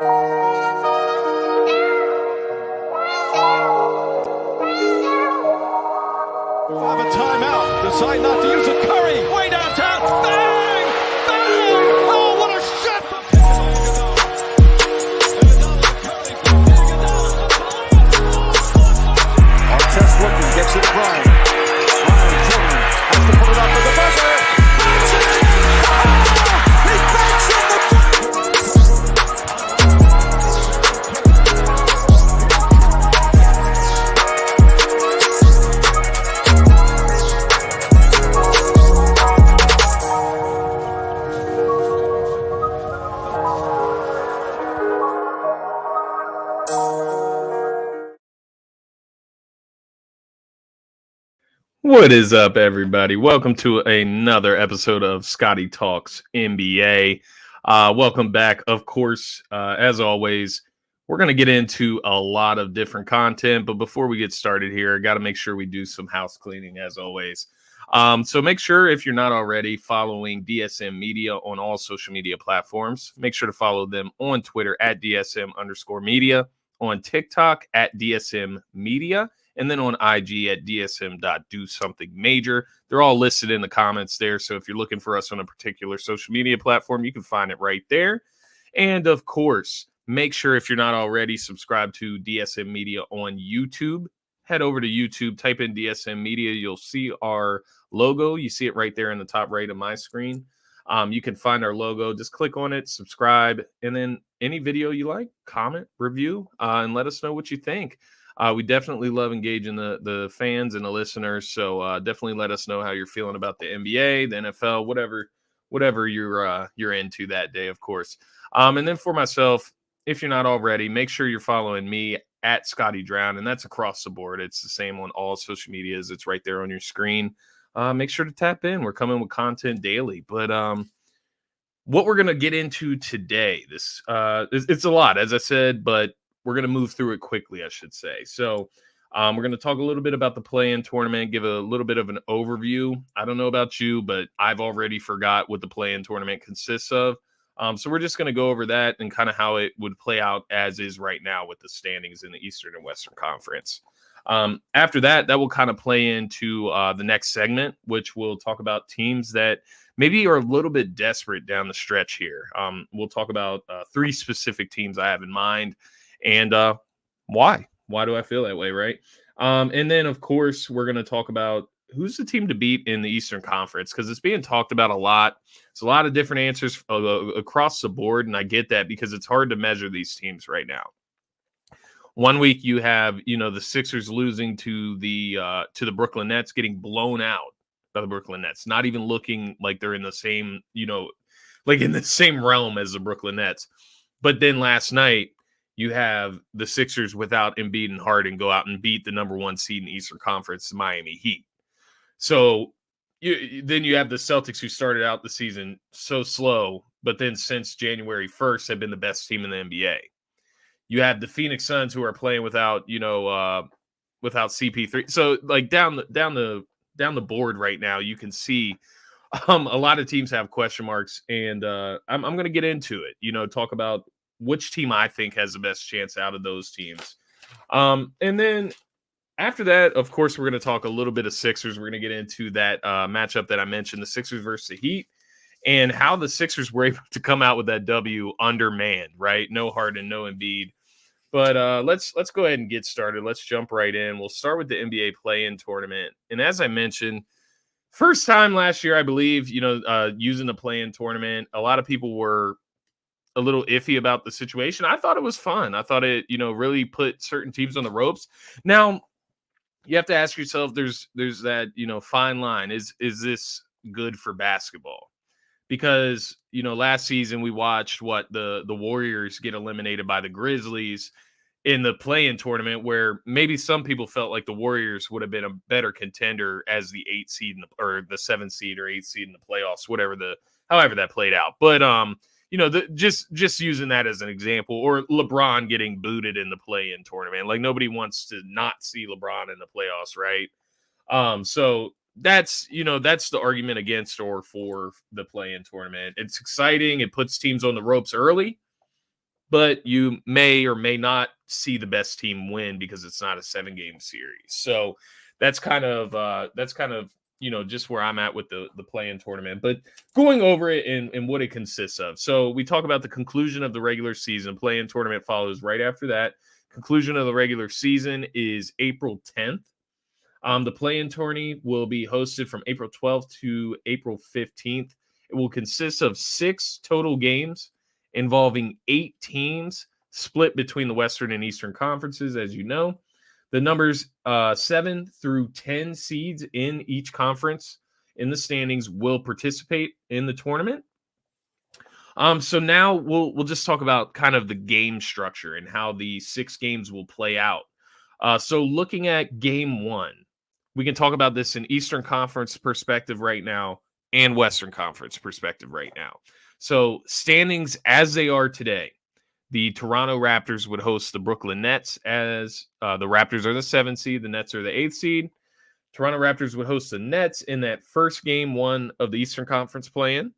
Have a timeout. Decide not to use it. Curry, way downtown. Bang! Bang! Oh, what a shot! Artest looking, gets it Bryant. Bryant turning, has to put it up for the buzzer. Banks it! Oh! He banks it! What is up, everybody? Welcome to another episode of Scotty Talks NBA. Welcome back. Of course, as always, we're going to get into a lot of different content. But before we get started here, I got to make sure we do some house cleaning, as always. So make sure, if you're not already following DSM Media on all social media platforms, make sure to follow them on Twitter at DSM_media, on TikTok at DSM Media, and then on IG at dsm.dosomethingmajor. They're all listed in the comments there. So if you're looking for us on a particular social media platform, you can find it right there. And of course, make sure, if you're not already, subscribe to DSM Media on YouTube. Head over to YouTube, type in DSM Media. You'll see our logo. You see it right there in the top right of my screen. You can find our logo. Just click on it, subscribe, and then any video you like, comment, review, and let us know what you think. We definitely love engaging the fans and the listeners. So definitely let us know how you're feeling about the NBA, the NFL, whatever you're into that day, of course. And then for myself, if you're not already, make sure you're following me at Scotty Drown, and that's across the board. It's the same on all social medias. It's right there on your screen. Make sure to tap in. We're coming with content daily. But what we're gonna get into today, it's a lot, as I said, but we're going to move through it quickly, I should say. So we're going to talk a little bit about the play-in tournament, give a little bit of an overview. I don't know about you, but I've already forgot what the play-in tournament consists of. So we're just going to go over that and kind of how it would play out as is right now with the standings in the Eastern and Western Conference. After that will kind of play into the next segment, which we'll talk about teams that maybe are a little bit desperate down the stretch here. We'll talk about 3 specific teams I have in mind. And why do I feel that way, right? And then, of course, we're going to talk about who's the team to beat in the Eastern Conference, because it's being talked about a lot. It's a lot of different answers across the board, and I get that because it's hard to measure these teams right now. One week you have, the Sixers losing to the Brooklyn Nets, getting blown out by the Brooklyn Nets, not even looking like they're in the same, like in the same realm as the Brooklyn Nets. But then last night, you have the Sixers without Embiid and Harden go out and beat the number 1 seed in the Eastern Conference, the Miami Heat. So then you have the Celtics, who started out the season so slow, but then since January 1st have been the best team in the NBA. You have the Phoenix Suns, who are playing without CP3. So like down the board right now, you can see a lot of teams have question marks, and I'm going to get into it. Talk about which team I think has the best chance out of those teams. And then after that, of course, we're going to talk a little bit of Sixers. We're going to get into that matchup that I mentioned, the Sixers versus the Heat, and how the Sixers were able to come out with that W undermanned, right? No Harden, no Embiid. But let's go ahead and get started. Let's jump right in. We'll start with the NBA play-in tournament. And as I mentioned, first time last year, I believe, using the play-in tournament, a lot of people were a little iffy about the situation. I thought it was fun. I thought it, really put certain teams on the ropes. Now, you have to ask yourself, there's that, fine line. Is this good for basketball? Because, last season we watched the Warriors get eliminated by the Grizzlies in the play-in tournament, where maybe some people felt like the Warriors would have been a better contender as the 8 seed or the 7 seed or 8 seed in the playoffs, however that played out. But just using that as an example, or LeBron getting booted in the play-in tournament. Like, nobody wants to not see LeBron in the playoffs, right? So that's the argument against or for the play-in tournament. It's exciting. It puts teams on the ropes early. but you may or may not see the best team win because it's not a 7-game series. So that's kind of just where I'm at with the play-in tournament. But going over it and what it consists of. So we talk about the conclusion of the regular season. Play-in tournament follows right after that. Conclusion of the regular season is April 10th. The play-in tourney will be hosted from April 12th to April 15th. It will consist of 6 total games involving 8 teams split between the Western and Eastern conferences, as you know. The numbers 7 through 10 seeds in each conference in the standings will participate in the tournament. So now we'll just talk about kind of the game structure and how the 6 games will play out. So looking at game 1, we can talk about this in Eastern Conference perspective right now and Western Conference perspective right now. So standings as they are today, the Toronto Raptors would host the Brooklyn Nets as the Raptors are the 7th seed, the Nets are the 8th seed. Toronto Raptors would host the Nets in that first game 1 of the Eastern Conference play-in.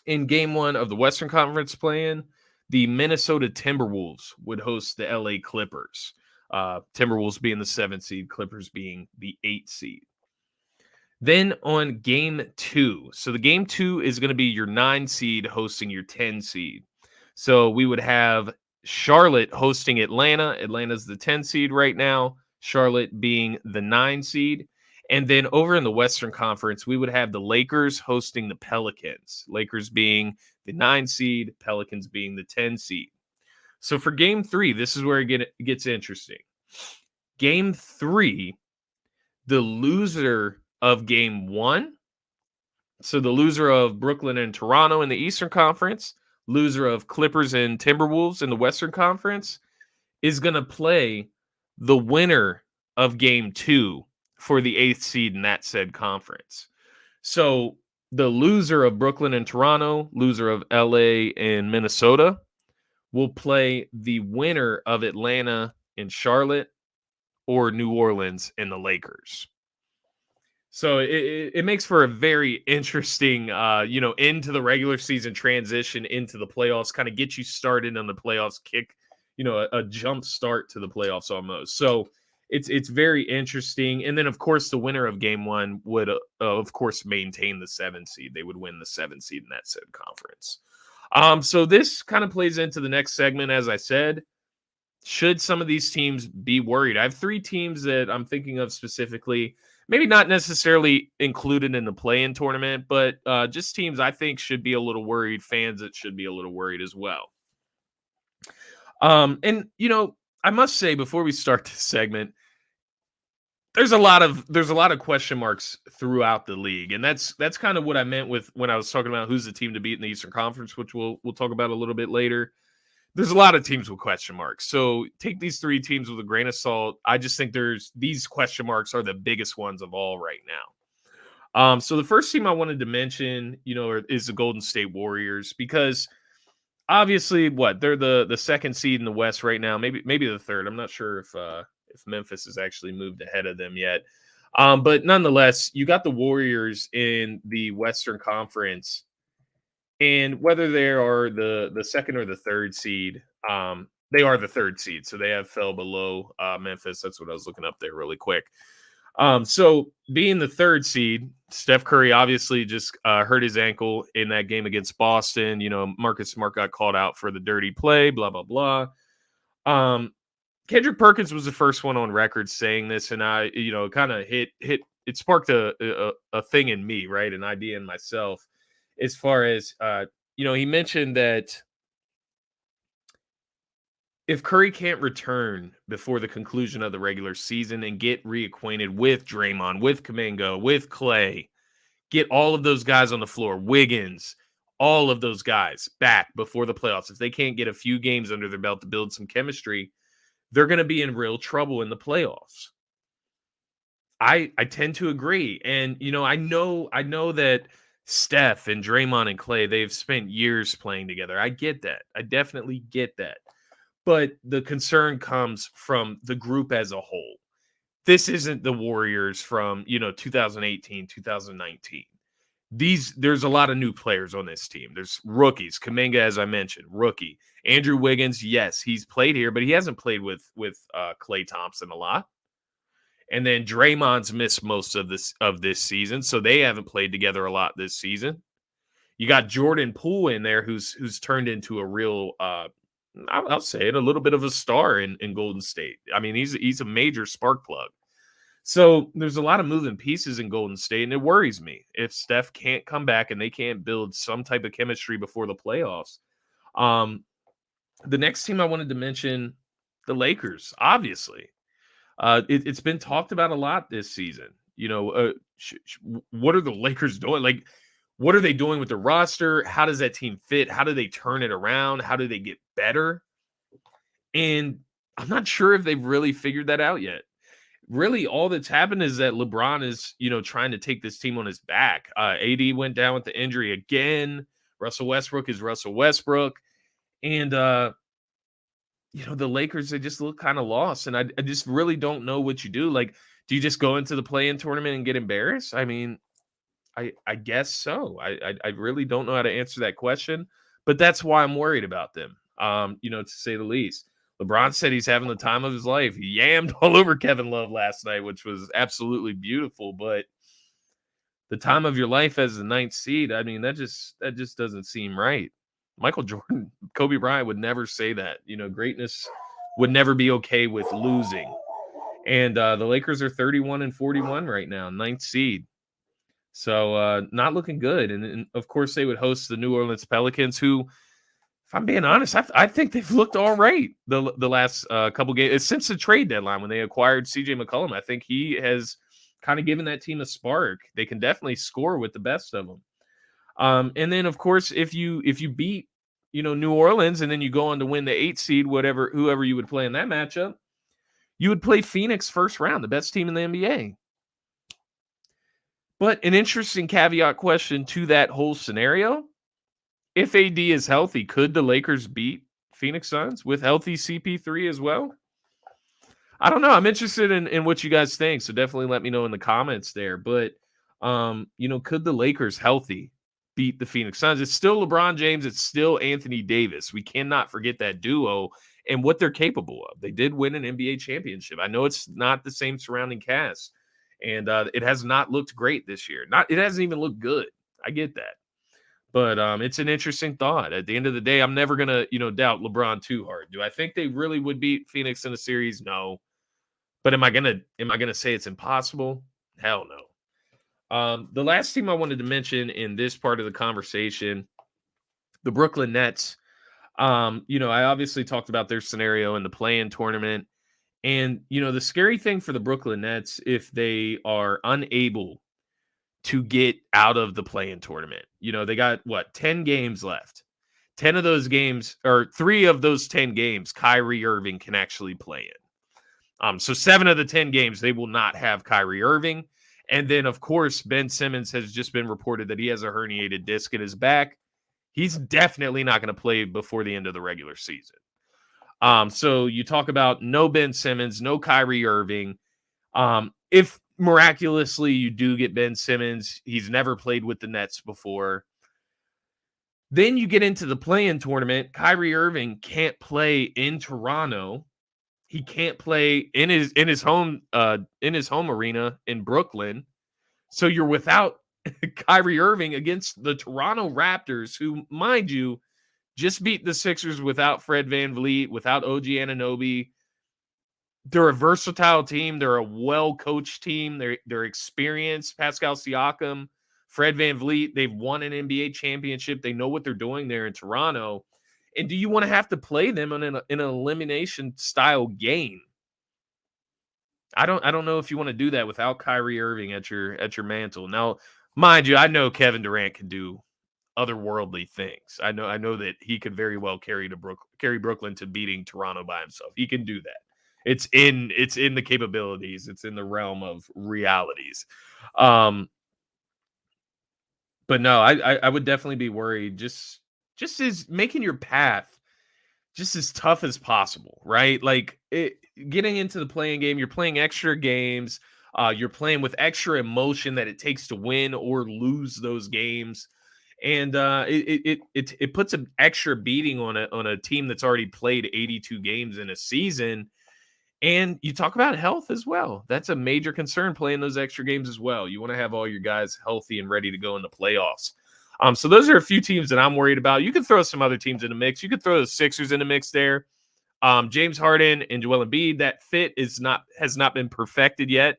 In game 1 of the Western Conference play-in, the Minnesota Timberwolves would host the LA Clippers. Timberwolves being the 7th seed, Clippers being the 8th seed. Then on game 2, so the game 2 is going to be your 9 seed hosting your 10 seed. So we would have Charlotte hosting Atlanta. Atlanta's the 10 seed right now, Charlotte being the 9 seed. And then over in the Western Conference, we would have the Lakers hosting the Pelicans, Lakers being the 9 seed, Pelicans being the 10 seed. So for game 3, this is where it gets interesting. Game 3, the loser of game 1, so the loser of Brooklyn and Toronto in the Eastern Conference, loser of Clippers and Timberwolves in the Western Conference, is going to play the winner of game 2 for the 8th seed in that said conference. So the loser of Brooklyn and Toronto, loser of LA and Minnesota, will play the winner of Atlanta and Charlotte or New Orleans and the Lakers. So it makes for a very interesting, into the regular season transition into the playoffs, kind of get you started on the playoffs, kick, a jump start to the playoffs almost. So it's very interesting. And then, of course, the winner of game 1 would, of course, maintain the 7th seed. They would win the 7th seed in that said conference. So this kind of plays into the next segment, as I said. Should some of these teams be worried? I have 3 teams that I'm thinking of specifically, maybe not necessarily included in the play-in tournament, but just teams I think should be a little worried, fans that should be a little worried as well. And I must say before we start this segment, there's a lot of question marks throughout the league, and that's kind of what I meant with when I was talking about who's the team to beat in the Eastern Conference, which we'll talk about a little bit later. There's a lot of teams with question marks. So take these 3 teams with a grain of salt. I just think these question marks are the biggest ones of all right now. So the first team I wanted to mention, is the Golden State Warriors, because obviously they're the 2nd seed in the West right now, maybe the 3rd. I'm not sure if Memphis has actually moved ahead of them yet. But nonetheless, you got the Warriors in the Western Conference. And whether they are the 2nd or the 3rd seed, they are the 3rd seed. So they have fell below Memphis. That's what I was looking up there really quick. So being the 3rd seed, Steph Curry obviously just hurt his ankle in that game against Boston. Marcus Smart got called out for the dirty play, blah, blah, blah. Kendrick Perkins was the first one on record saying this, and I, kind of hit, it sparked a thing in me, right? An idea in myself. As far as, he mentioned that if Curry can't return before the conclusion of the regular season and get reacquainted with Draymond, with Kuminga, with Clay, get all of those guys on the floor, Wiggins, all of those guys back before the playoffs, if they can't get a few games under their belt to build some chemistry, they're going to be in real trouble in the playoffs. I tend to agree. And, I know that Steph and Draymond and Clay, they've spent years playing together. I get that. I definitely get that. But the concern comes from the group as a whole. This isn't the Warriors from, 2018, 2019. there's a lot of new players on this team. There's rookies. Kuminga, as I mentioned, rookie. Andrew Wiggins, yes, he's played here, but he hasn't played with Klay Thompson a lot. And then Draymond's missed most of this season, so they haven't played together a lot this season. You got Jordan Poole in there, who's turned into a real, I'll say it, a little bit of a star in Golden State. I mean, he's a major spark plug. So there's a lot of moving pieces in Golden State, and it worries me if Steph can't come back and they can't build some type of chemistry before the playoffs. The next team I wanted to mention, the Lakers, obviously. It's been talked about a lot this season. What are the Lakers doing? Like, what are they doing with the roster? How does that team fit? How do they turn it around? How do they get better? And I'm not sure if they've really figured that out yet. Really, all that's happened is that LeBron is, trying to take this team on his back. AD went down with the injury again. Russell Westbrook is Russell Westbrook. And, the Lakers, they just look kind of lost. And I just really don't know what you do. Like, do you just go into the play-in tournament and get embarrassed? I mean, I guess so. I really don't know how to answer that question. But that's why I'm worried about them, to say the least. LeBron said he's having the time of his life. He yammed all over Kevin Love last night, which was absolutely beautiful. But the time of your life as the 9th seed, I mean, that just doesn't seem right. Michael Jordan, Kobe Bryant would never say that. Greatness would never be okay with losing. And the Lakers are 31-41 right now, 9th seed. So not looking good. And of course, they would host the New Orleans Pelicans, who, if I'm being honest, I think they've looked all right the last couple games. Since the trade deadline when they acquired C.J. McCollum. I think he has kind of given that team a spark. They can definitely score with the best of them. And then, of course, if you beat New Orleans and then you go on to win the 8th seed, whoever you would play in that matchup, you would play Phoenix first round, the best team in the NBA. But an interesting caveat question to that whole scenario: if AD is healthy, could the Lakers beat Phoenix Suns with healthy CP3 as well? I don't know. I'm interested in what you guys think, so definitely let me know in the comments there. But, could the Lakers healthy beat the Phoenix Suns? It's still LeBron James. It's still Anthony Davis. We cannot forget that duo and what they're capable of. They did win an NBA championship. I know it's not the same surrounding cast, and it has not looked great this year. It hasn't even looked good. I get that. But it's an interesting thought. At the end of the day, I'm never going to, doubt LeBron too hard. Do I think they really would beat Phoenix in a series? No. But am I going to say it's impossible? Hell no. The last team I wanted to mention in this part of the conversation, the Brooklyn Nets. I obviously talked about their scenario in the play-in tournament. And, the scary thing for the Brooklyn Nets, if they are unable to get out of the play-in tournament. They got 10 games left. 10 of those games, or 3 of those 10 games, Kyrie Irving can actually play in. So 7 of the 10 games, they will not have Kyrie Irving. And then, of course, Ben Simmons has just been reported that he has a herniated disc in his back. He's definitely not going to play before the end of the regular season. So you talk about no Ben Simmons, no Kyrie Irving. If miraculously you do get Ben Simmons, he's never played with the Nets before. Then you get into the play-in tournament. Kyrie Irving can't play in Toronto. He can't play in his home arena in Brooklyn. So you're without Kyrie Irving against the Toronto Raptors, who, mind you, just beat the Sixers without Fred VanVleet, without OG Anunoby. They're a versatile team. They're a well-coached team. They're experienced. Pascal Siakam, Fred VanVleet, they've won an NBA championship. They know what they're doing there in Toronto. And do you want to have to play them in an elimination style game? I don't know if you want to do that without Kyrie Irving at your mantle. Now, mind you, I know Kevin Durant can do otherworldly things. I know that he could very well carry Brooklyn to beating Toronto by himself. He can do that. It's in the capabilities. It's in the realm of realities. But no, I would definitely be worried. Just as making your path just as tough as possible, right? Like getting into the playing game, you're playing extra games. You're playing with extra emotion that it takes to win or lose those games, and it puts an extra beating on a team that's already played 82 games in a season. And you talk about health as well. That's a major concern playing those extra games as well. You want to have all your guys healthy and ready to go in the playoffs. So those are a few teams that I'm worried about. You can throw some other teams in the mix. You could throw the Sixers in the mix there. James Harden and Joel Embiid, that fit has not been perfected yet.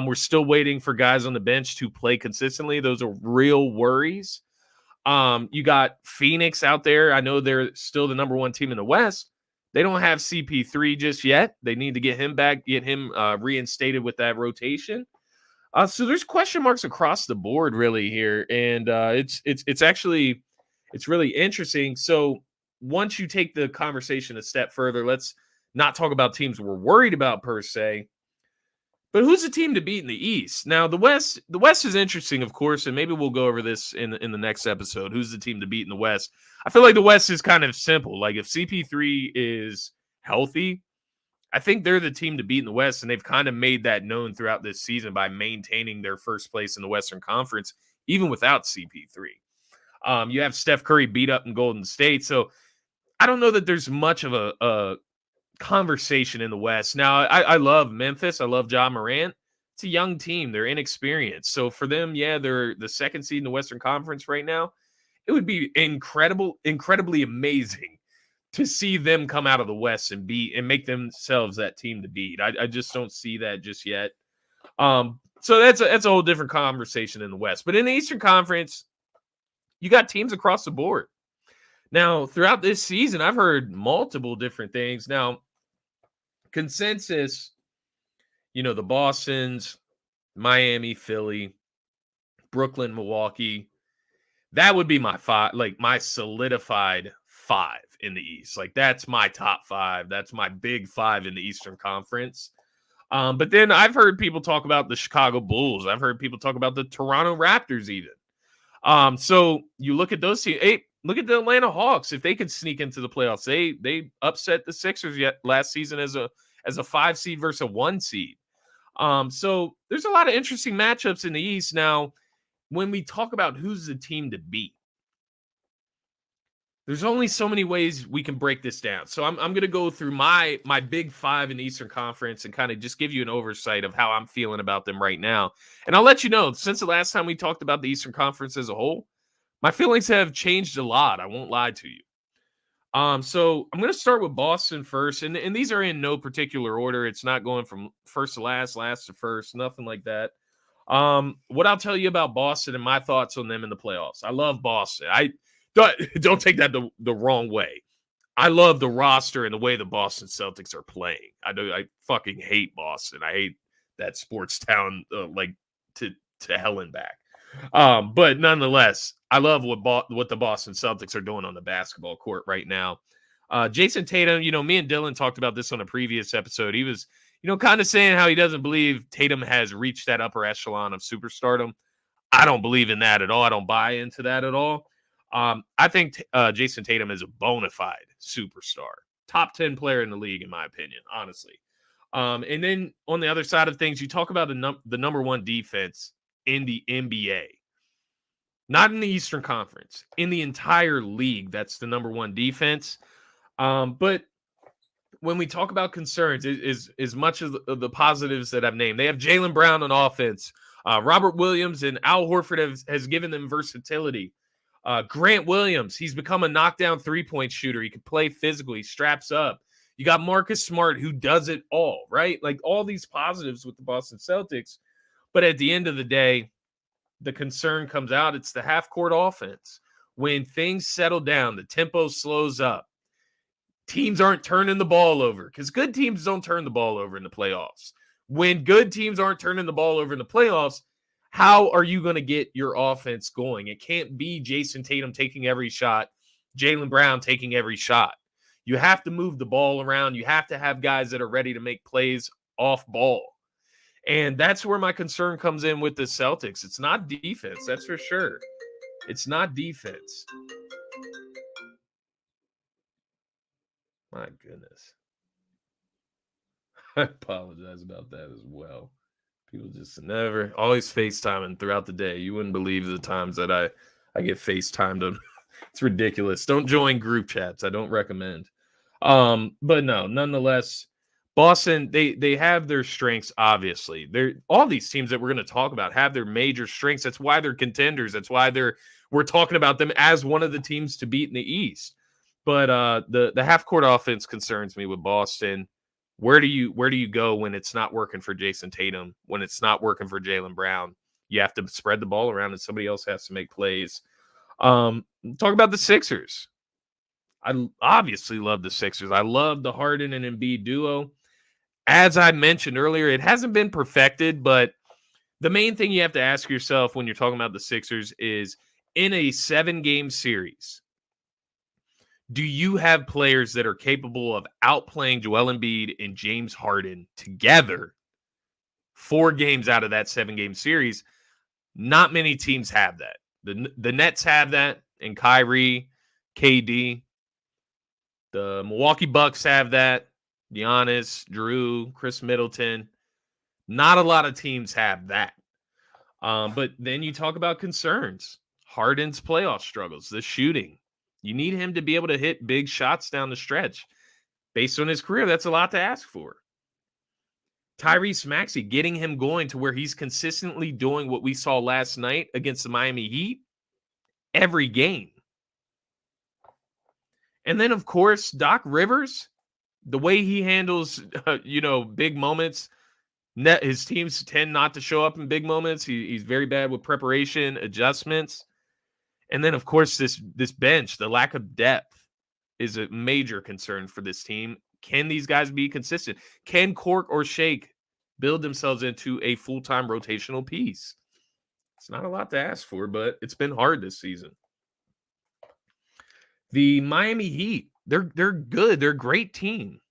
We're still waiting for guys on the bench to play consistently. Those are real worries. You got Phoenix out there. I know they're still the number one team in the West. They don't have CP3 just yet. They need to get him back, get him reinstated with that rotation. So there's question marks across the board really here, and it's actually really interesting. So once you take the conversation a step further, let's not talk about teams we're worried about per se, but who's the team to beat in the East? Now the West is interesting, of course, and maybe we'll go over this in the next episode. Who's the team to beat in the West? I feel like the West is kind of simple. Like if CP3 is healthy, I think they're the team to beat in the West, and they've kind of made that known throughout this season by maintaining their first place in the Western Conference, even without CP3. You have Steph Curry beat up in Golden State, so I don't know that there's much of a conversation in the West. Now, I love Memphis. I love Ja Morant. It's a young team. They're inexperienced. So for them, yeah, they're the second seed in the Western Conference right now. It would be incredibly amazing to see them come out of the West and make themselves that team to beat. I just don't see that just yet. So that's a whole different conversation in the West. But in the Eastern Conference, you got teams across the board. Now, throughout this season, I've heard multiple different things. Now, consensus, the Bostons, Miami, Philly, Brooklyn, Milwaukee, that would be my five, like my solidified five in the East. Like that's my top five. That's my big five in the Eastern Conference. But then I've heard people talk about the Chicago Bulls. I've heard people talk about the Toronto Raptors even. So you look at those teams. Hey, look at the Atlanta Hawks. If they could sneak into the playoffs, they upset the Sixers last season as a 5 seed versus a 1 seed. So there's a lot of interesting matchups in the East. Now, when we talk about who's the team to beat, there's only so many ways we can break this down. So I'm going to go through my big five in the Eastern Conference and kind of just give you an oversight of how I'm feeling about them right now. And I'll let you know, since the last time we talked about the Eastern Conference as a whole, my feelings have changed a lot. I won't lie to you. So I'm going to start with Boston first, and these are in no particular order. It's not going from first to last to first, nothing like that. What I'll tell you about Boston and my thoughts on them in the playoffs. I love Boston. I don't take that the wrong way. I love the roster and the way the Boston Celtics are playing. I fucking hate Boston. I hate that sports town like to hell and back. But nonetheless, I love what the Boston Celtics are doing on the basketball court right now. Jason Tatum, me and Dylan talked about this on a previous episode. He was, kind of saying how he doesn't believe Tatum has reached that upper echelon of superstardom. I don't believe in that at all. I don't buy into that at all. I think Jason Tatum is a bona fide superstar, top 10 player in the league, in my opinion, honestly. And then on the other side of things, you talk about the number one defense in the NBA, not in the Eastern Conference, in the entire league. That's the number one defense. But when we talk about concerns, is as much of the positives that I've named. They have Jaylen Brown on offense. Robert Williams and Al Horford has given them versatility. Grant Williams, he's become a knockdown three-point shooter. He can play physically, straps up. You got Marcus Smart, who does it all, right? Like all these positives with the Boston Celtics. But at the end of the day, the concern comes out. It's the half-court offense. When things settle down, the tempo slows up. Teams aren't turning the ball over because good teams don't turn the ball over in the playoffs. When good teams aren't turning the ball over in the playoffs, how are you going to get your offense going? It can't be Jason Tatum taking every shot, Jaylen Brown taking every shot. You have to move the ball around. You have to have guys that are ready to make plays off ball. And that's where my concern comes in with the Celtics. It's not defense, that's for sure. It's not defense. My goodness. I apologize about that as well. People just never, always FaceTiming throughout the day. You wouldn't believe the times that I get FaceTimed them. It's ridiculous. Don't join group chats. I don't recommend. But no, nonetheless, Boston, they have their strengths, obviously. They're all these teams that we're going to talk about have their major strengths. That's why they're contenders. That's why we're talking about them as one of the teams to beat in the East. But the half court offense concerns me with Boston. Where do you go when it's not working for Jason Tatum, when it's not working for Jaylen Brown? You have to spread the ball around and somebody else has to make plays. Talk about the Sixers. I obviously love the Sixers. I love the Harden and Embiid duo. As I mentioned earlier, it hasn't been perfected, but the main thing you have to ask yourself when you're talking about the Sixers is, in a 7-game series, do you have players that are capable of outplaying Joel Embiid and James Harden together 4 games out of that 7-game series? Not many teams have that. The Nets have that, and Kyrie, KD. The Milwaukee Bucks have that. Giannis, Drew, Chris Middleton. Not a lot of teams have that. But then you talk about concerns. Harden's playoff struggles, the shooting. You need him to be able to hit big shots down the stretch. Based on his career, that's a lot to ask for. Tyrese Maxey, getting him going to where he's consistently doing what we saw last night against the Miami Heat every game. And then, of course, Doc Rivers, the way he handles, big moments. His teams tend not to show up in big moments. He's very bad with preparation, adjustments. And then, of course, this bench, the lack of depth is a major concern for this team. Can these guys be consistent? Can Cork or Shake build themselves into a full-time rotational piece? It's not a lot to ask for, but it's been hard this season. The Miami Heat, they're good. They're a great team.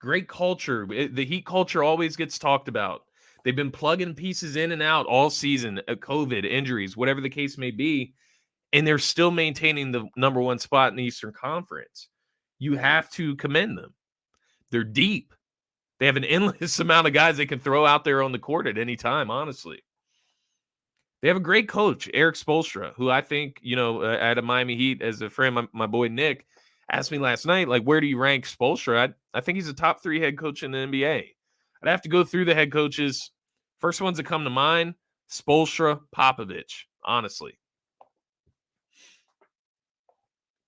Great culture. The Heat culture always gets talked about. They've been plugging pieces in and out all season, COVID, injuries, whatever the case may be, and they're still maintaining the number 1 spot in the Eastern Conference. You have to commend them. They're deep. They have an endless amount of guys they can throw out there on the court at any time, honestly. They have a great coach, Eric Spoelstra, who I think, at a Miami Heat, as a friend, my boy Nick, asked me last night, like, where do you rank Spoelstra? I think he's a top 3 head coach in the NBA. I'd have to go through the head coaches. First ones that come to mind, Spoelstra, Popovich, honestly.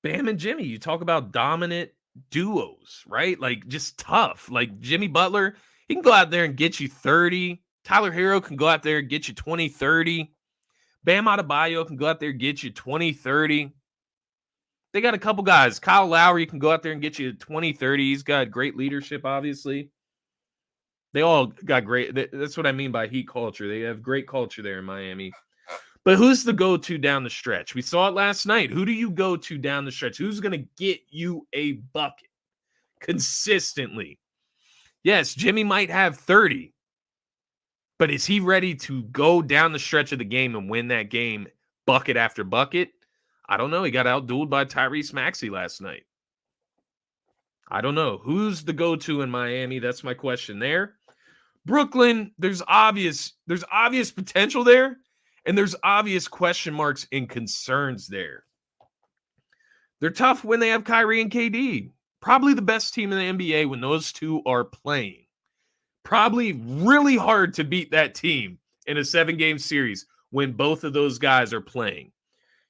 Bam and Jimmy, you talk about dominant duos, right? Like, just tough. Like, Jimmy Butler, he can go out there and get you 30. Tyler Hero can go out there and get you 20, 30. Bam Adebayo can go out there and get you 20, 30. They got a couple guys. Kyle Lowry can go out there and get you 20, 30. He's got great leadership, obviously. They all got great. That's what I mean by Heat culture. They have great culture there in Miami. But who's the go-to down the stretch? We saw it last night. Who do you go to down the stretch? Who's going to get you a bucket consistently? Yes, Jimmy might have 30. But is he ready to go down the stretch of the game and win that game bucket after bucket? I don't know. He got outdueled by Tyrese Maxey last night. I don't know. Who's the go-to in Miami? That's my question there. Brooklyn, there's obvious potential there, and there's obvious question marks and concerns there. They're tough when they have Kyrie and KD. Probably the best team in the NBA when those two are playing. Probably really hard to beat that team in a 7-game series when both of those guys are playing.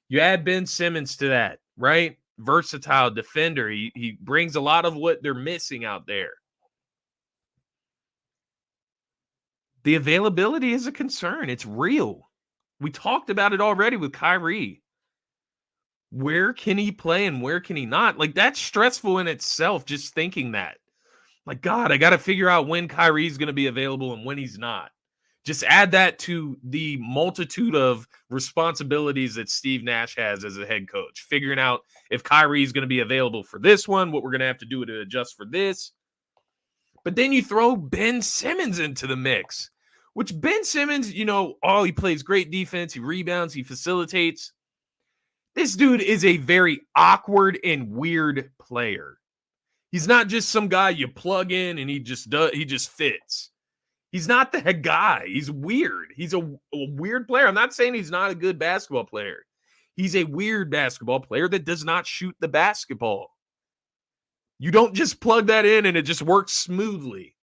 You add Ben Simmons to that, right? Versatile defender. He brings a lot of what they're missing out there. The availability is a concern. It's real. We talked about it already with Kyrie. Where can he play and where can he not? Like, that's stressful in itself, just thinking that. Like, God, I got to figure out when Kyrie's going to be available and when he's not. Just add that to the multitude of responsibilities that Steve Nash has as a head coach. Figuring out if Kyrie's going to be available for this one, what we're going to have to do to adjust for this. But then you throw Ben Simmons into the mix, which Ben Simmons, he plays great defense. He rebounds. He facilitates. This dude is a very awkward and weird player. He's not just some guy you plug in and he just fits. He's not that guy. He's weird. He's a weird player. I'm not saying he's not a good basketball player. He's a weird basketball player that does not shoot the basketball. You don't just plug that in and it just works smoothly.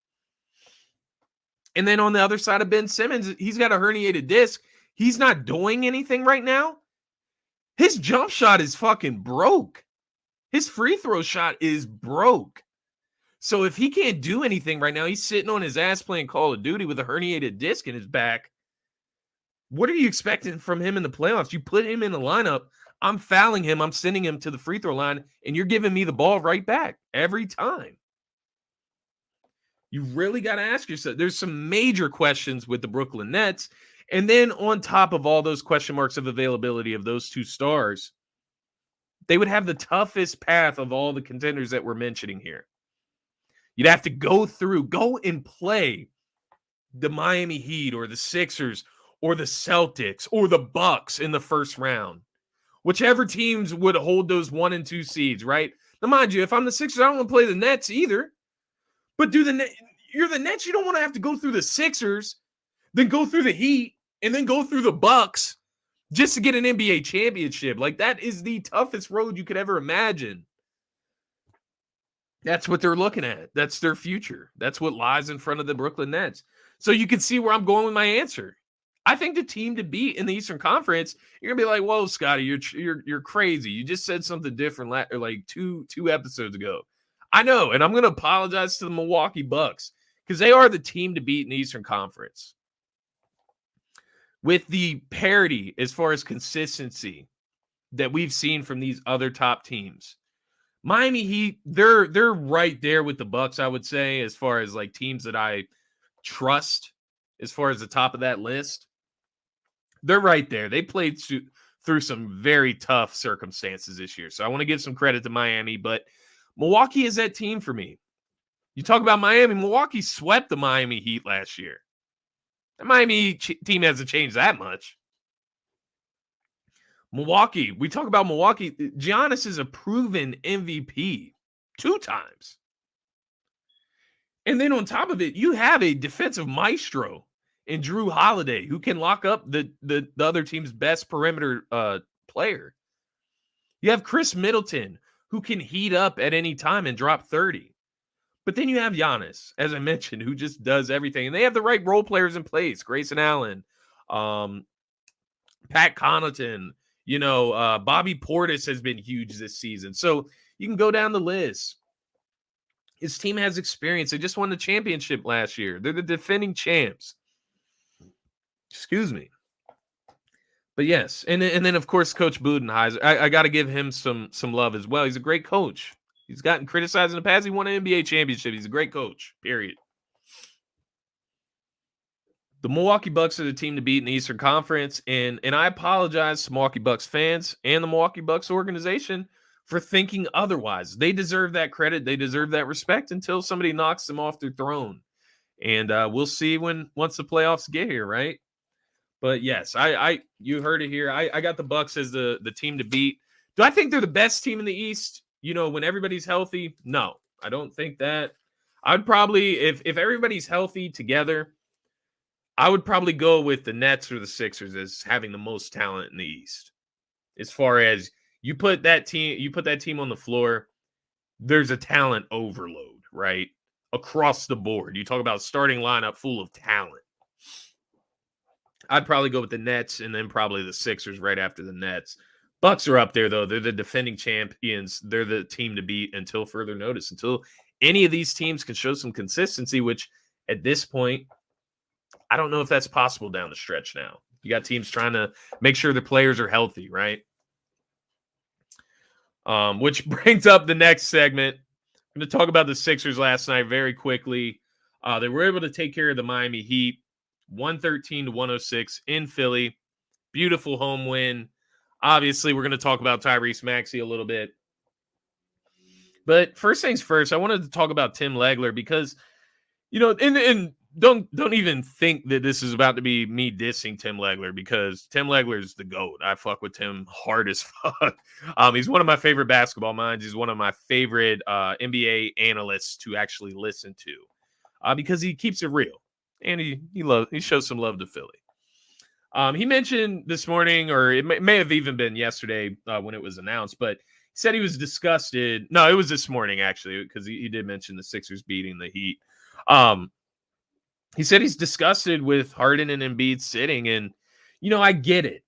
And then on the other side of Ben Simmons, he's got a herniated disc. He's not doing anything right now. His jump shot is fucking broke. His free throw shot is broke. So if he can't do anything right now, he's sitting on his ass playing Call of Duty with a herniated disc in his back. What are you expecting from him in the playoffs? You put him in the lineup, I'm fouling him, I'm sending him to the free throw line, and you're giving me the ball right back every time. You really got to ask yourself. There's some major questions with the Brooklyn Nets. And then on top of all those question marks of availability of those two stars, they would have the toughest path of all the contenders that we're mentioning here. You'd have to go and play the Miami Heat or the Sixers or the Celtics or the Bucks in the first round. Whichever teams would hold those 1 and 2 seeds, right? Now, mind you, if I'm the Sixers, I don't want to play the Nets either. But you're the Nets, you don't want to have to go through the Sixers, then go through the Heat, and then go through the Bucks just to get an NBA championship. Like, that is the toughest road you could ever imagine. That's what they're looking at. That's their future. That's what lies in front of the Brooklyn Nets. So you can see where I'm going with my answer. I think the team to beat in the Eastern Conference, you're gonna be like, "Whoa, Scotty, you're crazy. You just said something different like two episodes ago." I know, and I'm gonna apologize to the Milwaukee Bucks because they are the team to beat in the Eastern Conference. With the parity as far as consistency that we've seen from these other top teams. Miami Heat, they're right there with the Bucks, I would say, as far as like teams that I trust as far as the top of that list. They're right there. They played through some very tough circumstances this year. So I want to give some credit to Miami, but Milwaukee is that team for me. You talk about Miami, Milwaukee swept the Miami Heat last year. The Miami team hasn't changed that much. Milwaukee, we talk about Milwaukee. Giannis is a proven MVP 2 times. And then on top of it, you have a defensive maestro in Drew Holiday who can lock up the other team's best perimeter player. You have Chris Middleton who can heat up at any time and drop 30. But then you have Giannis, as I mentioned, who just does everything. And they have the right role players in place. Grayson Allen, Pat Connaughton, Bobby Portis has been huge this season. So you can go down the list. His team has experience. They just won the championship last year. They're the defending champs. Excuse me. But yes, and then of course Coach Budenholzer. I got to give him some love as well. He's a great coach. He's gotten criticized in the past. He won an NBA championship. He's a great coach. Period. The Milwaukee Bucks are the team to beat in the Eastern Conference, and I apologize to Milwaukee Bucks fans and the Milwaukee Bucks organization for thinking otherwise. They deserve that credit. They deserve that respect until somebody knocks them off their throne. And we'll see once the playoffs get here, right? But yes, you heard it here. I got the Bucks as the team to beat. Do I think they're the best team in the East? When everybody's healthy? No, I don't think that. I'd probably, if everybody's healthy together, I would probably go with the Nets or the Sixers as having the most talent in the East. As far as you put that team on the floor, there's a talent overload, right? Across the board. You talk about starting lineup full of talent. I'd probably go with the Nets and then probably the Sixers right after the Nets. Bucks are up there, though. They're the defending champions. They're the team to beat until further notice. Until any of these teams can show some consistency, which at this point, I don't know if that's possible down the stretch now. You got teams trying to make sure their players are healthy, right? Which brings up the next segment. I'm going to talk about the Sixers last night very quickly. They were able to take care of the Miami Heat, 113-106 in Philly. Beautiful home win. Obviously, we're going to talk about Tyrese Maxey a little bit. But first things first, I wanted to talk about Tim Legler because, and don't even think that this is about to be me dissing Tim Legler because Tim Legler is the GOAT. I fuck with Tim hard as fuck. He's one of my favorite basketball minds. He's one of my favorite NBA analysts to actually listen to because he keeps it real. and he shows some love to Philly. He mentioned this morning, or it may have even been yesterday when it was announced, but he said he was disgusted. No, it was this morning, actually, because he did mention the Sixers beating the Heat. He said he's disgusted with Harden and Embiid sitting, and, I get it.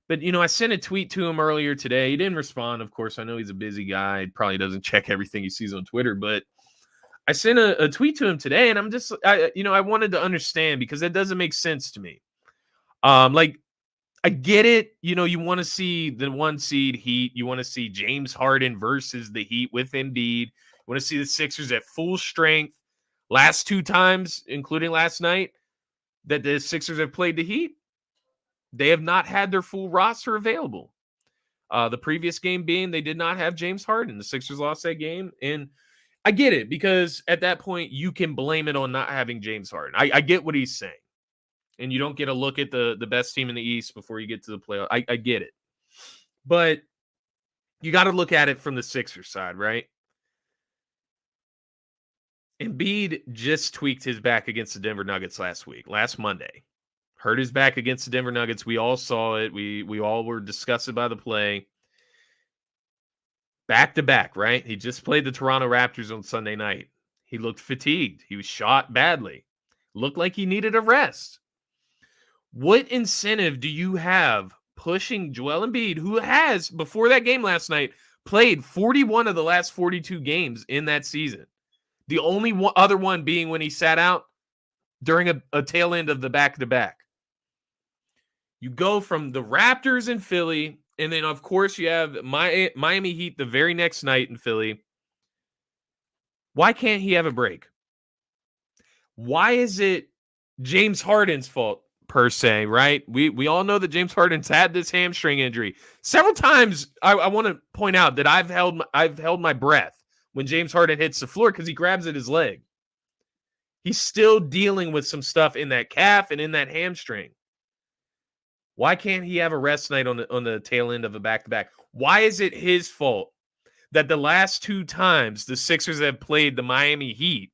But, I sent a tweet to him earlier today. He didn't respond, of course. I know he's a busy guy. He probably doesn't check everything he sees on Twitter, but I sent a tweet to him today, and I wanted to understand, because that doesn't make sense to me. I get it. You want to see the 1 seed Heat. You want to see James Harden versus the Heat with Embiid. You want to see the Sixers at full strength. Last 2 times, including last night, that the Sixers have played the Heat, they have not had their full roster available. The previous game being they did not have James Harden. The Sixers lost that game, and I get it, because at that point you can blame it on not having James Harden. I get what he's saying. And you don't get a look at the best team in the East before you get to the playoff. I get it. But you got to look at it from the Sixers side, right? Embiid just tweaked his back against the Denver Nuggets last Monday. Hurt his back against the Denver Nuggets. We all saw it. We all were disgusted by the play. Back-to-back, right? He just played the Toronto Raptors on Sunday night. He looked fatigued. He was shot badly. Looked like he needed a rest. What incentive do you have pushing Joel Embiid, who has, before that game last night, played 41 of the last 42 games in that season? The only other one being when he sat out during a tail end of the back-to-back. You go from the Raptors in Philly, and then, of course, you have Miami Heat the very next night in Philly. Why can't he have a break? Why is it James Harden's fault, per se, right? We all know that James Harden's had this hamstring injury. Several times, I want to point out that I've held my breath when James Harden hits the floor because he grabs at his leg. He's still dealing with some stuff in that calf and in that hamstring. Why can't he have a rest night on the tail end of a back-to-back? Why is it his fault that the last 2 times the Sixers have played the Miami Heat,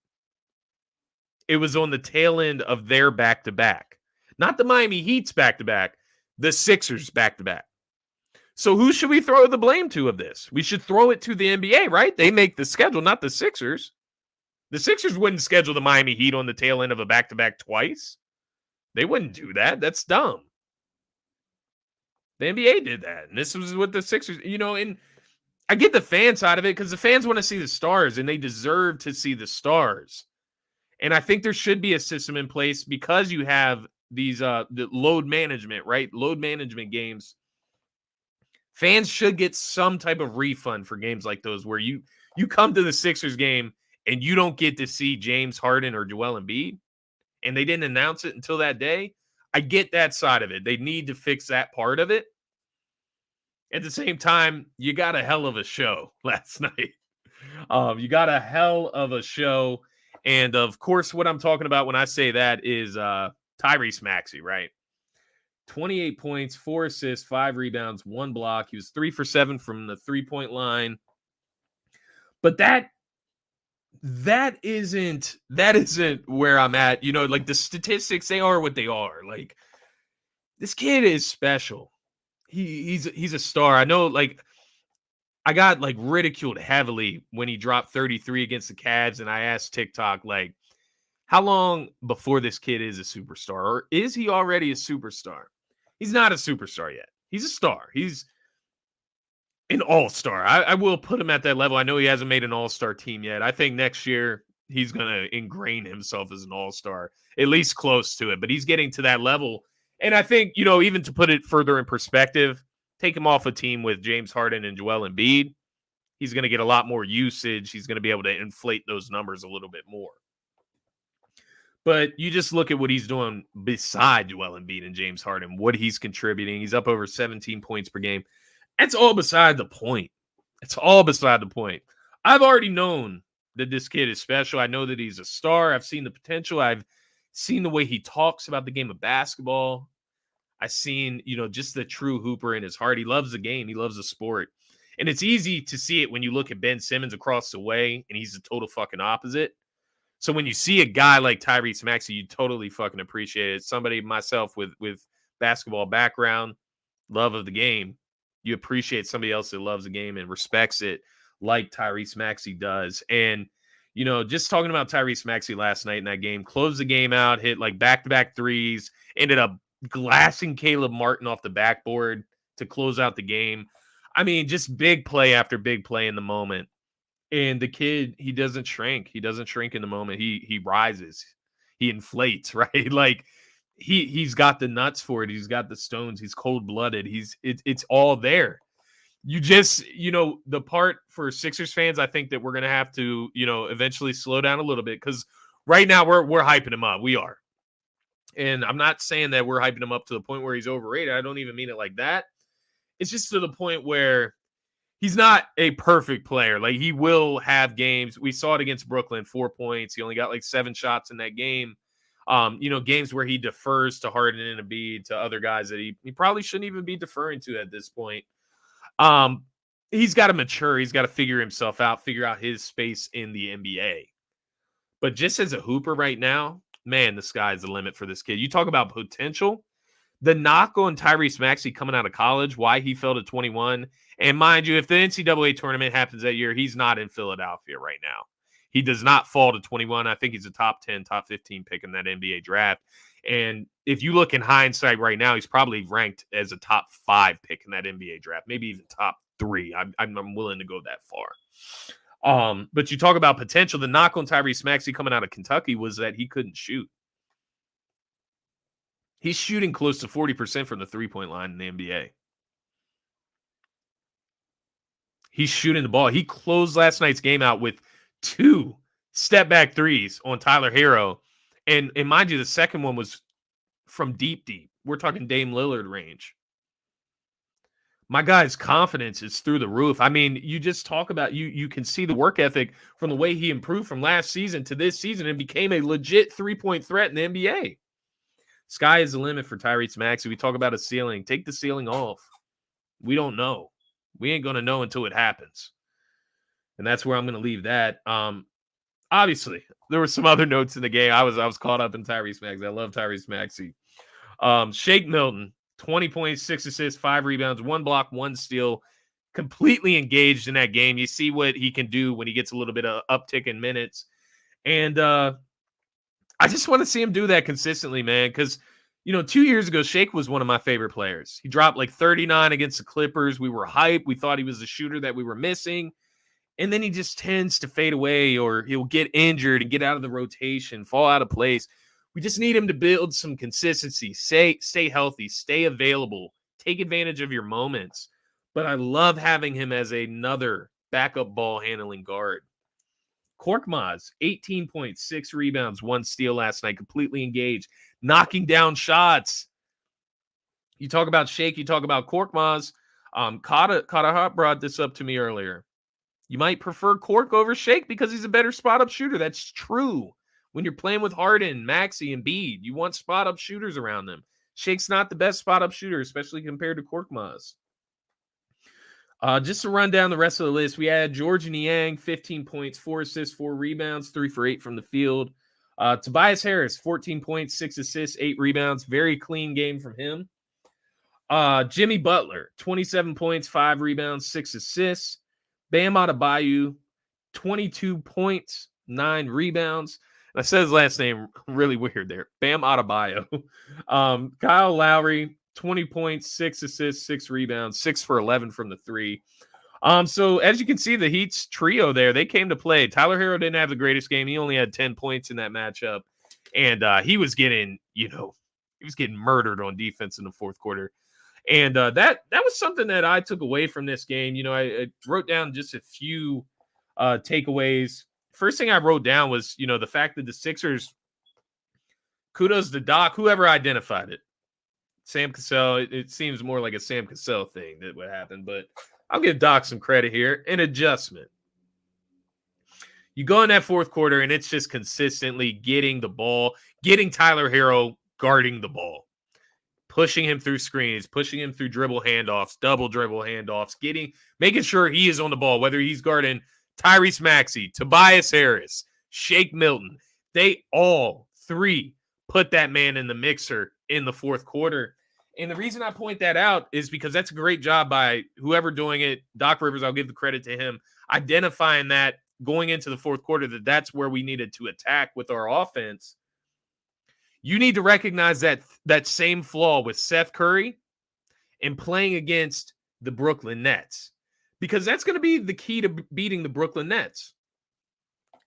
it was on the tail end of their back-to-back? Not the Miami Heat's back-to-back, the Sixers back-to-back. So who should we throw the blame to of this? We should throw it to the NBA, right? They make the schedule, not the Sixers. The Sixers wouldn't schedule the Miami Heat on the tail end of a back-to-back twice. They wouldn't do that. That's dumb. The NBA did that, and this was what the Sixers, and I get the fan side of it because the fans want to see the stars, and they deserve to see the stars. And I think there should be a system in place because you have these the load management, right? Load management games. Fans should get some type of refund for games like those where you come to the Sixers game and you don't get to see James Harden or Joel Embiid, and they didn't announce it until that day. I get that side of it. They need to fix that part of it. At the same time, you got a hell of a show last night. You got a hell of a show. And, of course, what I'm talking about when I say that is Tyrese Maxey, right? 28 points, 4 assists, 5 rebounds, 1 block. He was 3 for 7 from the three-point line. But that isn't where I'm at. Like the statistics, they are what they are. Like, this kid is special. He's a star. I know, like, I got like ridiculed heavily when he dropped 33 against the Cavs, and I asked TikTok, like, how long before this kid is a superstar? Or is he already a superstar? He's not a superstar yet. He's a star. He's an all-star. I will put him at that level. I know he hasn't made an all-star team yet. I think next year he's going to ingrain himself as an all-star, at least close to it. But he's getting to that level. And I think, even to put it further in perspective, take him off a team with James Harden and Joel Embiid, he's going to get a lot more usage. He's going to be able to inflate those numbers a little bit more. But you just look at what he's doing beside Joel Embiid and James Harden, what he's contributing. He's up over 17 points per game. That's all beside the point. It's all beside the point. I've already known that this kid is special. I know that he's a star. I've seen the potential. I've seen the way he talks about the game of basketball. I've seen, just the true hooper in his heart. He loves the game. He loves the sport. And it's easy to see it when you look at Ben Simmons across the way, and he's the total fucking opposite. So when you see a guy like Tyrese Maxey, you totally fucking appreciate it. Somebody myself with basketball background, love of the game, you appreciate somebody else that loves the game and respects it like Tyrese Maxey does. And, just talking about Tyrese Maxey last night in that game, closed the game out, hit like back-to-back threes, ended up glassing Caleb Martin off the backboard to close out the game. I mean, just big play after big play in the moment. And the kid, he doesn't shrink. He doesn't shrink in the moment. He rises. He inflates, right? Like he's got the nuts for it. He's got the stones. He's cold-blooded. It's all there. You just, the part for Sixers fans, I think that we're going to have to, eventually slow down a little bit, because right now we're hyping him up. We are. And I'm not saying that we're hyping him up to the point where he's overrated. I don't even mean it like that. It's just to the point where he's not a perfect player. Like, he will have games. We saw it against Brooklyn, 4 points. He only got like 7 shots in that game. Games where he defers to Harden and Embiid, to other guys that he probably shouldn't even be deferring to at this point. He's got to mature. He's got to figure himself out, figure out his space in the NBA. But just as a hooper right now, man, the sky's the limit for this kid. You talk about potential. The knock on Tyrese Maxey coming out of college, why he fell to 21. And mind you, if the NCAA tournament happens that year, he's not in Philadelphia right now. He does not fall to 21. I think he's a top 10, top 15 pick in that NBA draft. And if you look in hindsight right now, he's probably ranked as a top 5 pick in that NBA draft, maybe even top 3. I'm willing to go that far. But you talk about potential. The knock on Tyrese Maxey coming out of Kentucky was that he couldn't shoot. He's shooting close to 40% from the three-point line in the NBA. He's shooting the ball. He closed last night's game out with 2 step-back threes on Tyler Hero. And mind you, the second one was from deep. We're talking Dame Lillard range. My guy's confidence is through the roof. I mean, you just talk about, you can see the work ethic from the way he improved from last season to this season and became a legit three-point threat in the NBA. Sky is the limit for Tyrese Maxey. We talk about a ceiling. Take the ceiling off. We don't know. We ain't going to know until it happens. And that's where I'm going to leave that. Obviously, there were some other notes in the game. I was caught up in Tyrese Maxey. I love Tyrese Maxey. Shake Milton, 20 points, 6 assists, 5 rebounds, 1 block, 1 steal. Completely engaged in that game. You see what he can do when he gets a little bit of uptick in minutes. And I just want to see him do that consistently, man, because, 2 years ago, Shake was one of my favorite players. He dropped like 39 against the Clippers. We were hyped. We thought he was the shooter that we were missing. And then he just tends to fade away, or he'll get injured and get out of the rotation, fall out of place. We just need him to build some consistency, stay healthy, stay available, take advantage of your moments. But I love having him as another backup ball handling guard. Korkmaz, 18 points, 6 rebounds, 1 steal last night, completely engaged, knocking down shots. You talk about Shake, you talk about Korkmaz. Kata Hot brought this up to me earlier. You might prefer Cork over Shake because he's a better spot-up shooter. That's true. When you're playing with Harden, Maxey, and Bede, you want spot-up shooters around them. Shake's not the best spot-up shooter, especially compared to Korkmaz. Just to run down the rest of the list, we had George Niang, 15 points, 4 assists, 4 rebounds, 3 for 8 from the field. Tobias Harris, 14 points, 6 assists, 8 rebounds. Very clean game from him. Jimmy Butler, 27 points, 5 rebounds, 6 assists. Bam Adebayo, 22 points, 9 rebounds. And I said his last name really weird there. Bam Adebayo. Kyle Lowry, 20 points, 6 assists, 6 rebounds, 6 for 11 from the 3. So as you can see, the Heat's trio there, they came to play. Tyler Hero didn't have the greatest game. He only had 10 points in that matchup. And he was getting, murdered on defense in the fourth quarter. And that was something that I took away from this game. I wrote down just a few takeaways. First thing I wrote down was, the fact that the Sixers, kudos to Doc, whoever identified it. Sam Cassell, it seems more like a Sam Cassell thing that would happen, but I'll give Doc some credit here. An adjustment. You go in that fourth quarter, and it's just consistently getting the ball, getting Tyler Hero guarding the ball, pushing him through screens, pushing him through dribble handoffs, double dribble handoffs, making sure he is on the ball, whether he's guarding Tyrese Maxey, Tobias Harris, Shake Milton. They all three put that man in the mixer in the fourth quarter. And the reason I point that out is because that's a great job by whoever doing it. Doc Rivers, I'll give the credit to him, identifying that going into the fourth quarter, that's where we needed to attack with our offense. You need to recognize that same flaw with Seth Curry and playing against the Brooklyn Nets, because that's going to be the key to beating the Brooklyn Nets.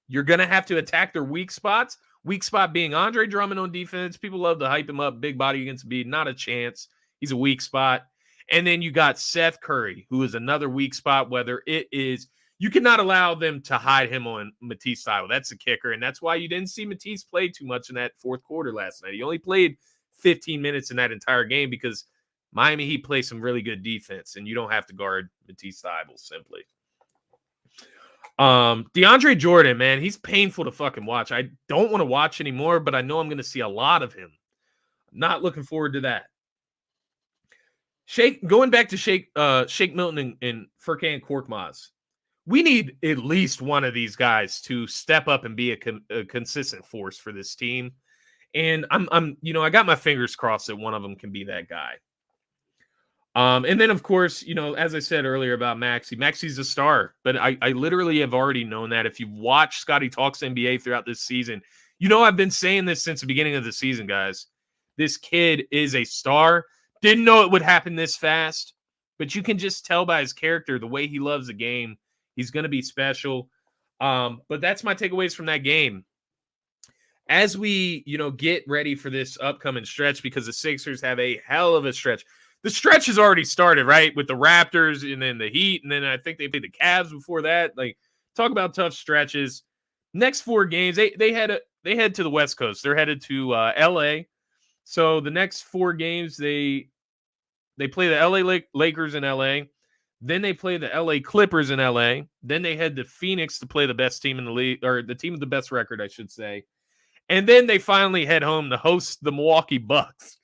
You're going to have to attack their weak spots. Weak spot being Andre Drummond on defense. People love to hype him up. Big body against Embiid. Not a chance. He's a weak spot. And then you got Seth Curry, who is another weak spot, whether it is you cannot allow them to hide him on Matisse style. That's the kicker. And that's why you didn't see Matisse play too much in that fourth quarter last night. He only played 15 minutes in that entire game because Miami Heat plays some really good defense, and you don't have to guard Matisse Thybulle simply. DeAndre Jordan, man, he's painful to fucking watch. I don't want to watch anymore, but I know I'm going to see a lot of him. Not looking forward to that. Going back to Shake Milton and Furkan Korkmaz. We need at least one of these guys to step up and be a consistent force for this team. And I got my fingers crossed that one of them can be that guy. And then, of course, as I said earlier about Maxey, Maxey's a star, but I literally have already known that. If you've watched Scotty Talks NBA throughout this season, I've been saying this since the beginning of the season, guys. This kid is a star. Didn't know it would happen this fast, but you can just tell by his character, the way he loves the game. He's going to be special. But that's my takeaways from that game. As we, get ready for this upcoming stretch, because the Sixers have a hell of a stretch. The stretch has already started, right? With the Raptors and then the Heat. And then I think they played the Cavs before that. Like, talk about tough stretches. Next 4 games, they head to the West Coast. They're headed to LA. So the next 4 games, they play the LA Lakers in LA. Then they play the LA Clippers in LA. Then they head to Phoenix to play the best team in the league, or the team with the best record, I should say. And then they finally head home to host the Milwaukee Bucks,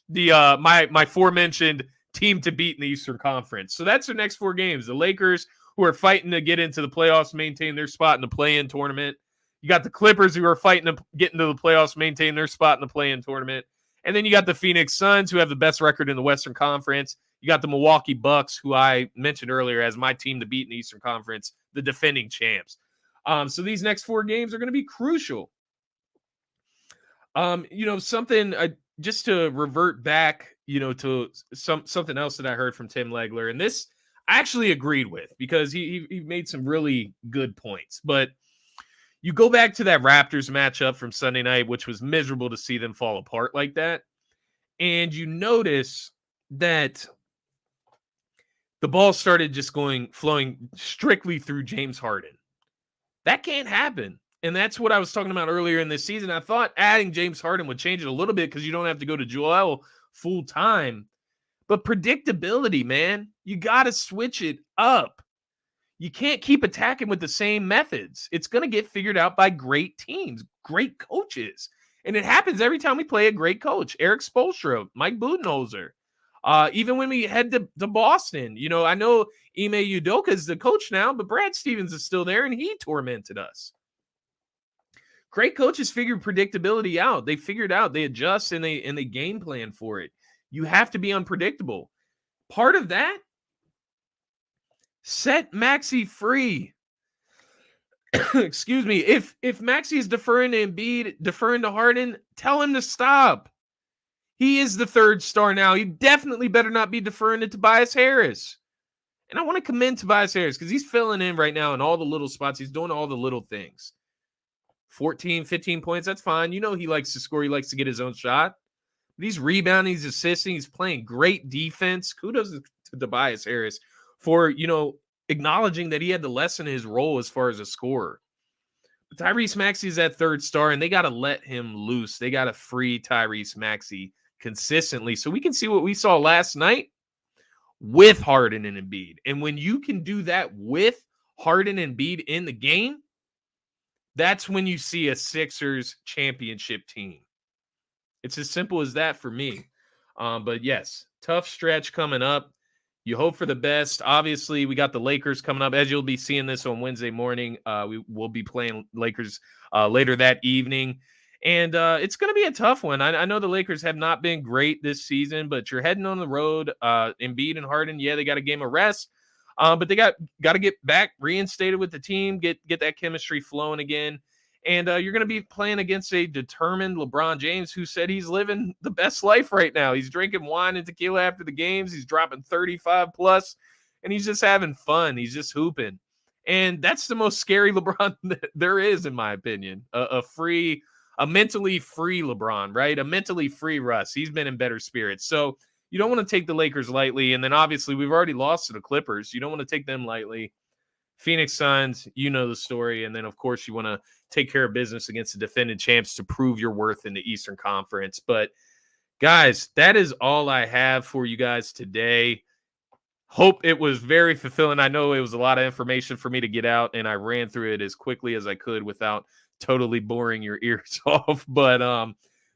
the my aforementioned team to beat in the Eastern Conference. So that's their next 4 games. The Lakers, who are fighting to get into the playoffs, maintain their spot in the play-in tournament. You got the Clippers, who are fighting to get into the playoffs, maintain their spot in the play-in tournament. And then you got the Phoenix Suns, who have the best record in the Western Conference. You got the Milwaukee Bucks, who I mentioned earlier as my team to beat in the Eastern Conference, the defending champs. So these next 4 games are going to be crucial. Something just to revert back, to something else that I heard from Tim Legler, and this I actually agreed with because he made some really good points. But you go back to that Raptors matchup from Sunday night, which was miserable to see them fall apart like that, and you notice that the ball started just flowing strictly through James Harden. That can't happen. And that's what I was talking about earlier in this season. I thought adding James Harden would change it a little bit because you don't have to go to Joel full time. But predictability, man, you got to switch it up. You can't keep attacking with the same methods. It's going to get figured out by great teams, great coaches. And it happens every time we play a great coach. Eric Spoelstra, Mike Budenholzer. Even when we head to Boston, I know Ime Udoka is the coach now, but Brad Stevens is still there, and he tormented us. Great coaches figure predictability out. They figure it out. They adjust, and they game plan for it. You have to be unpredictable. Part of that, set Maxey free. Excuse me. If Maxey is deferring to Embiid, deferring to Harden, tell him to stop. He is the 3rd star now. He definitely better not be deferring to Tobias Harris. And I want to commend Tobias Harris because he's filling in right now in all the little spots. He's doing all the little things. 14, 15 points, that's fine. He likes to score. He likes to get his own shot. But he's rebounding, he's assisting, he's playing great defense. Kudos to Tobias Harris for, acknowledging that he had to lessen his role as far as a scorer. But Tyrese Maxey is that 3rd star, and they got to let him loose. They got to free Tyrese Maxey consistently so we can see what we saw last night with Harden and Embiid. And when you can do that with Harden and Embiid in the game, that's when you see a Sixers championship team. It's as simple as that for me. But yes, tough stretch coming up. You hope for the best. Obviously, we got the Lakers coming up. As you'll be seeing this on Wednesday morning, we will be playing Lakers later that evening. And it's going to be a tough one. I know the Lakers have not been great this season, but you're heading on the road. Embiid and Harden, yeah, they got a game of rest. But they got to get back reinstated with the team, get that chemistry flowing again. And you're going to be playing against a determined LeBron James who said he's living the best life right now. He's drinking wine and tequila after the games. He's dropping 35 plus, and he's just having fun. He's just hooping. And that's the most scary LeBron that there is, in my opinion. A mentally free LeBron, right? A mentally free Russ. He's been in better spirits. So you don't want to take the Lakers lightly. And then obviously we've already lost to the Clippers. You don't want to take them lightly. Phoenix Suns, you know the story. And then, of course, you want to take care of business against the defending champs to prove your worth in the Eastern Conference. But, guys, that is all I have for you guys today. Hope it was very fulfilling. I know it was a lot of information for me to get out, and I ran through it as quickly as I could without totally boring your ears off. But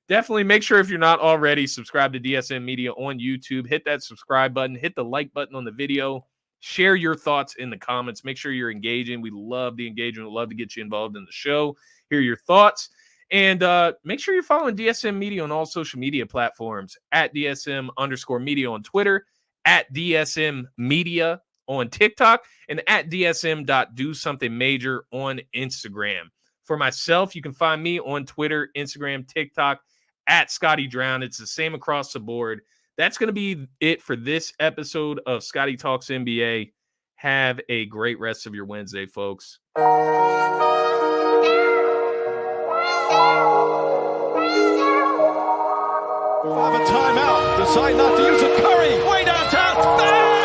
definitely make sure, if you're not already, subscribe to DSM Media on YouTube. Hit that subscribe button. Hit the like button on the video. Share your thoughts in the comments. Make sure you're engaging. We love the engagement. We love to get you involved in the show. Hear your thoughts. And make sure you're following DSM Media on all social media platforms, at DSM_media on Twitter, at DSM Media on TikTok, and at DSM.DoSomethingMajor on Instagram. For myself, you can find me on Twitter, Instagram, TikTok, at Scotty Drown. It's the same across the board. That's going to be it for this episode of Scotty Talks NBA. Have a great rest of your Wednesday, folks. Have a timeout. Decide not to use it. Curry way downtown. Bang!